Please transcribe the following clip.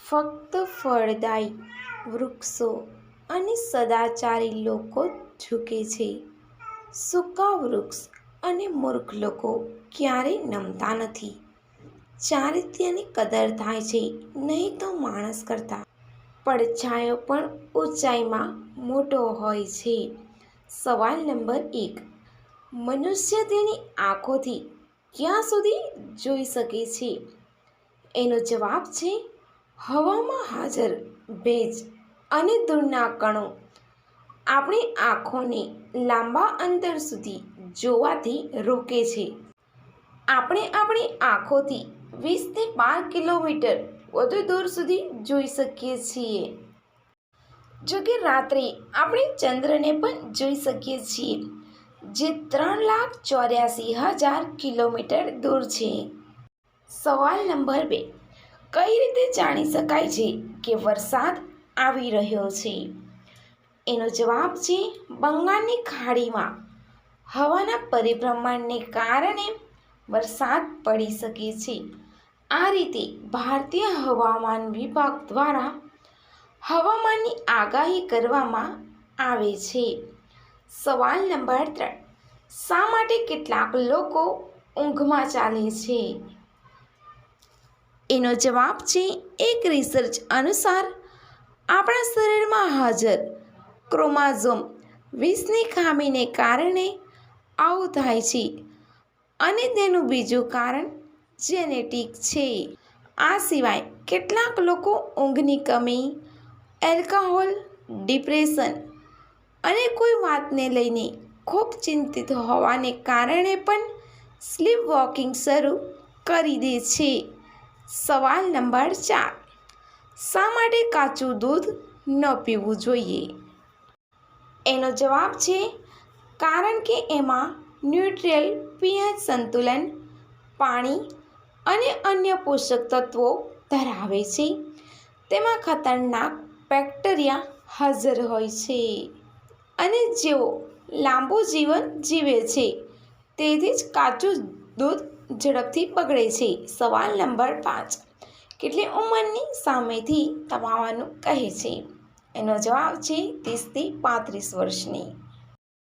ફક્ત ફળદાયી વૃક્ષો અને સદાચારી લોકો ઝૂકે છે. સૂકા વૃક્ષ અને મૂર્ખ લોકો ક્યારેય નમતા નથી. ચારિત્ર્યની કદર થાય છે, નહીં તો માણસ કરતાં પડછાયો પણ ઊંચાઈમાં મોટો હોય છે. સવાલ નંબર 1. મનુષ્ય તેની આંખોથી ક્યાં સુધી જોઈ શકે છે? એનો જવાબ છે હવામાં હાજર ભેજ અને ધૂળના કણો આપણી આંખોને લાંબા અંતર સુધી જોવાથી રોકે છે. આપણે આપણી આંખોથી 20 થી 12 કિલોમીટર વધુ દૂર સુધી જોઈ શકીએ છીએ. જોકે રાત્રે આપણે ચંદ્રને પણ જોઈ શકીએ છીએ, જે 3,84,000 કિલોમીટર દૂર છે. સવાલ નંબર 2. કઈ રીતે જાણી શકાય છે કે વરસાદ આવી રહ્યો છે? એનો જવાબ છે બંગાળની ખાડીમાં હવાના પરિભ્રમણને કારણે વરસાદ પડી શકે છે. આ રીતે ભારતીય હવામાન વિભાગ દ્વારા હવામાનની આગાહી કરવામાં આવે છે. સવાલ નંબર 3. શા માટે કેટલાક લોકો ઊંઘમાં ચાલે છે? એનો જવાબ છે એક રિસર્ચ અનુસાર આપણા શરીરમાં હાજર ક્રોમોઝોમ 20ની ખામીને કારણે આવું થાય છે અને તેનું બીજું કારણ જેનેટિક છે. આ સિવાય કેટલાક લોકો ઊંઘની કમી, આલ્કોહોલ, ડિપ્રેશન અને કોઈ વાતને લઈને ખૂબ ચિંતિત હોવાને કારણે પણ સ્લીપ વોકિંગ શરૂ કરી દે છે. સવાલ નંબર 4. શા માટે કાચું દૂધ ન પીવું જોઈએ? એનો જવાબ છે કારણ કે એમાં ન્યુટ્રલ pH સંતુલન, પાણી અને અન્ય પોષક તત્વો ધરાવે છે. તેમાં ખતરનાક બેક્ટેરિયા હાજર હોય છે અને જેઓ લાંબુ જીવન જીવે છે. તેથી જ કાચું દૂધ ઝડપથી બગડે છે. સવાલ નંબર 5. કેટલી ઉંમરની સામેથી તમાવાનું કહે છે? એનો જવાબ છે 30 થી 35 વર્ષની.